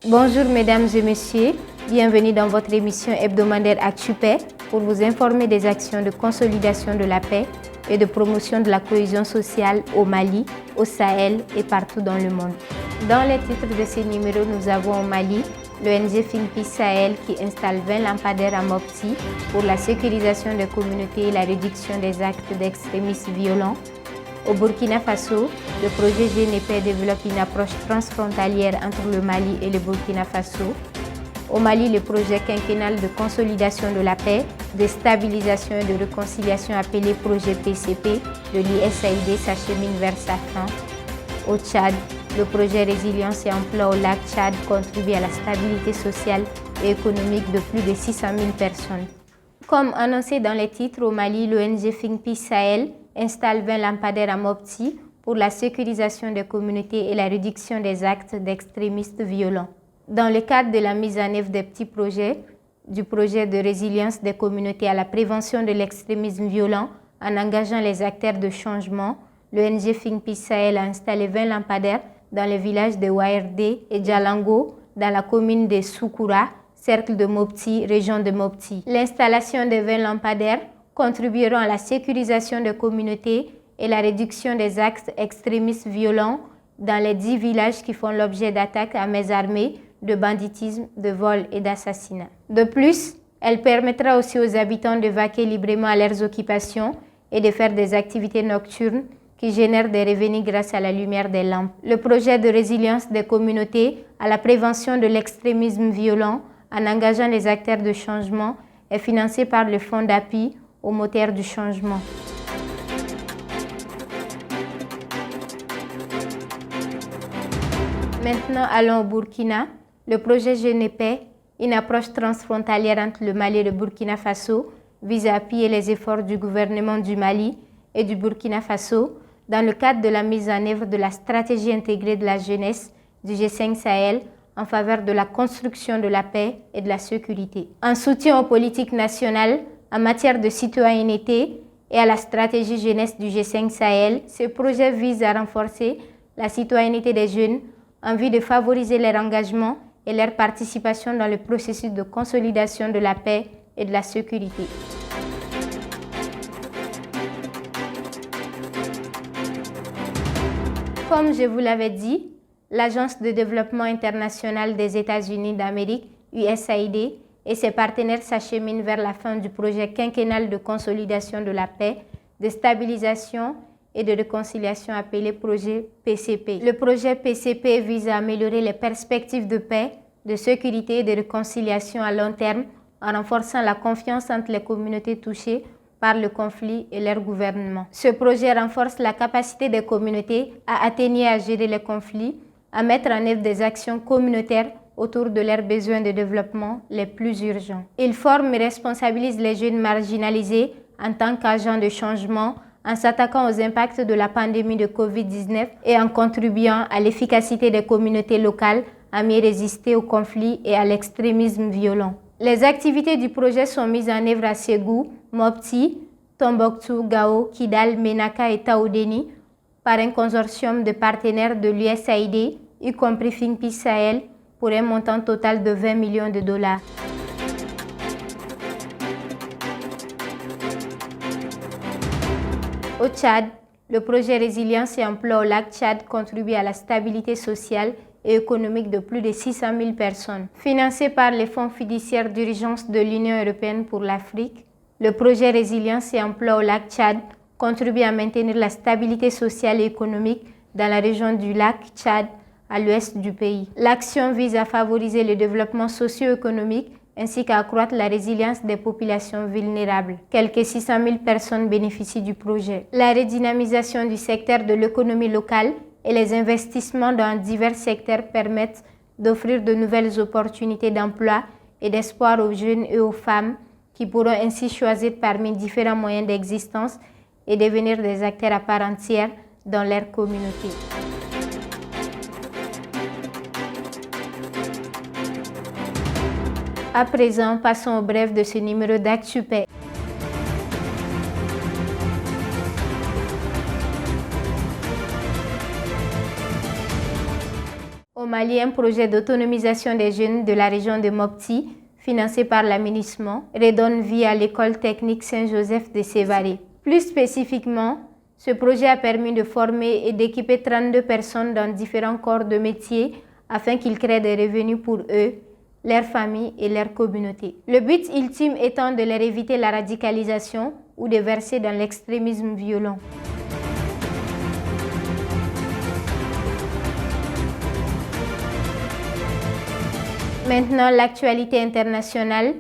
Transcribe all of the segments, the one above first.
Bonjour mesdames et messieurs, bienvenue dans votre émission hebdomadaire ActuPaix pour vous informer des actions de consolidation de la paix et de promotion de la cohésion sociale au Mali, au Sahel et partout dans le monde. Dans les titres de ce numéro, nous avons au Mali l'ONG Think Peace Sahel qui installe 20 lampadaires à Mopti pour la sécurisation des communautés et la réduction des actes d'extrémisme violents. Au Burkina Faso, le projet GNP développe une approche transfrontalière entre le Mali et le Burkina Faso. Au Mali, le projet quinquennal de consolidation de la paix, de stabilisation et de réconciliation appelé projet PCP de l'USAID s'achemine vers sa fin. Au Tchad, le projet Résilience et Emploi au lac Tchad contribue à la stabilité sociale et économique de plus de 600 000 personnes. Comme annoncé dans les titres, au Mali, l'ONG Think Peace Sahel installe 20 lampadaires à Mopti pour la sécurisation des communautés et la réduction des actes d'extrémistes violents. Dans le cadre de la mise en œuvre des petits projets, du projet de résilience des communautés à la prévention de l'extrémisme violent en engageant les acteurs de changement, l'ONG Think Peace Sahel a installé 20 lampadaires dans les villages de Waerdé et Djalango, dans la commune de Soukoura, cercle de Mopti, région de Mopti. L'installation des 20 lampadaires contribueront à la sécurisation des communautés et la réduction des actes extrémistes violents dans les 10 villages qui font l'objet d'attaques à main armée, de banditisme, de vol et d'assassinat. De plus, elle permettra aussi aux habitants de vaquer librement à leurs occupations et de faire des activités nocturnes qui génèrent des revenus grâce à la lumière des lampes. Le projet de résilience des communautés à la prévention de l'extrémisme violent en engageant les acteurs de changement est financé par le Fonds d'appui au moteur du changement. Maintenant, allons au Burkina. Le projet GNP, une approche transfrontalière entre le Mali et le Burkina Faso, vise à appuyer les efforts du gouvernement du Mali et du Burkina Faso dans le cadre de la mise en œuvre de la stratégie intégrée de la jeunesse du G5 Sahel en faveur de la construction de la paix et de la sécurité. En soutien aux politiques nationales en matière de citoyenneté et à la stratégie jeunesse du G5 Sahel, ce projet vise à renforcer la citoyenneté des jeunes en vue de favoriser leur engagement et leur participation dans le processus de consolidation de la paix et de la sécurité. Comme je vous l'avais dit, l'Agence de développement international des États-Unis d'Amérique, USAID, et ses partenaires s'acheminent vers la fin du projet quinquennal de consolidation de la paix, de stabilisation et de réconciliation appelé projet PCP. Le projet PCP vise à améliorer les perspectives de paix, de sécurité et de réconciliation à long terme en renforçant la confiance entre les communautés touchées par le conflit et leur gouvernement. Ce projet renforce la capacité des communautés à atténuer et à gérer les conflits, à mettre en œuvre des actions communautaires autour de leurs besoins de développement les plus urgents. Il forme et responsabilise les jeunes marginalisés en tant qu'agents de changement en s'attaquant aux impacts de la pandémie de Covid-19 et en contribuant à l'efficacité des communautés locales à mieux résister aux conflits et à l'extrémisme violent. Les activités du projet sont mises en œuvre à Ségou, Mopti, Tombouctou, Gao, Kidal, Ménaka et Taoudéni par un consortium de partenaires de l'USAID, y compris Think Peace Sahel, pour un montant total de 20 millions de dollars. Au Tchad, le projet Résilience et Emploi au lac Tchad contribue à la stabilité sociale et économique de plus de 600 000 personnes. Financé par les fonds fiduciaires d'urgence de l'Union européenne pour l'Afrique, le projet Résilience et Emploi au lac Tchad contribue à maintenir la stabilité sociale et économique dans la région du lac Tchad, à l'ouest du pays. L'action vise à favoriser le développement socio-économique ainsi qu'à accroître la résilience des populations vulnérables. Quelques 600 000 personnes bénéficient du projet. La redynamisation du secteur de l'économie locale et les investissements dans divers secteurs permettent d'offrir de nouvelles opportunités d'emploi et d'espoir aux jeunes et aux femmes qui pourront ainsi choisir parmi différents moyens d'existence et devenir des acteurs à part entière dans leur communauté. À présent, passons au bref de ce numéro d'ActuPaix. Au Mali, un projet d'autonomisation des jeunes de la région de Mopti, financé par l'aménagement, redonne vie à l'école technique Saint-Joseph de Sévaré. Plus spécifiquement, ce projet a permis de former et d'équiper 32 personnes dans différents corps de métier afin qu'ils créent des revenus pour eux, leurs familles et leur communauté. Le but ultime étant de leur éviter la radicalisation ou de verser dans l'extrémisme violent. Maintenant, l'actualité internationale,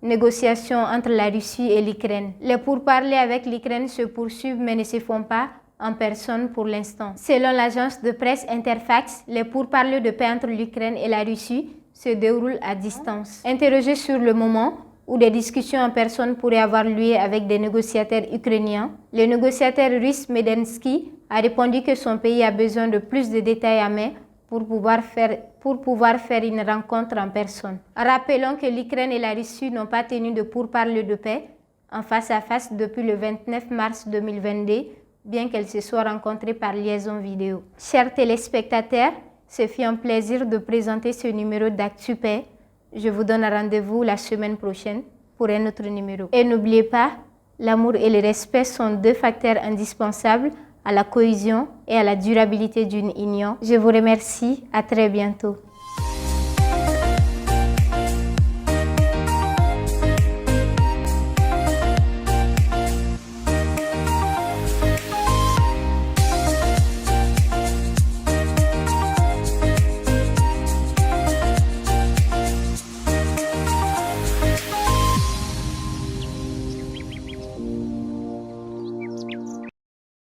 négociations entre la Russie et l'Ukraine. Les pourparlers avec l'Ukraine se poursuivent mais ne se font pas en personne pour l'instant. Selon l'agence de presse Interfax, les pourparlers de paix entre l'Ukraine et la Russie se déroulent à distance. Interrogé sur le moment où des discussions en personne pourraient avoir lieu avec des négociateurs ukrainiens, le négociateur russe Medensky a répondu que son pays a besoin de plus de détails à main pour pouvoir faire une rencontre en personne. Rappelons que l'Ukraine et la Russie n'ont pas tenu de pourparlers de paix en face à face depuis le 29 mars 2022, bien qu'elles se soient rencontrées par liaison vidéo. Chers téléspectateurs, ce fut un plaisir de présenter ce numéro d'ActuPaix. Je vous donne rendez-vous la semaine prochaine pour un autre numéro. Et n'oubliez pas, l'amour et le respect sont deux facteurs indispensables à la cohésion et à la durabilité d'une union. Je vous remercie. À très bientôt.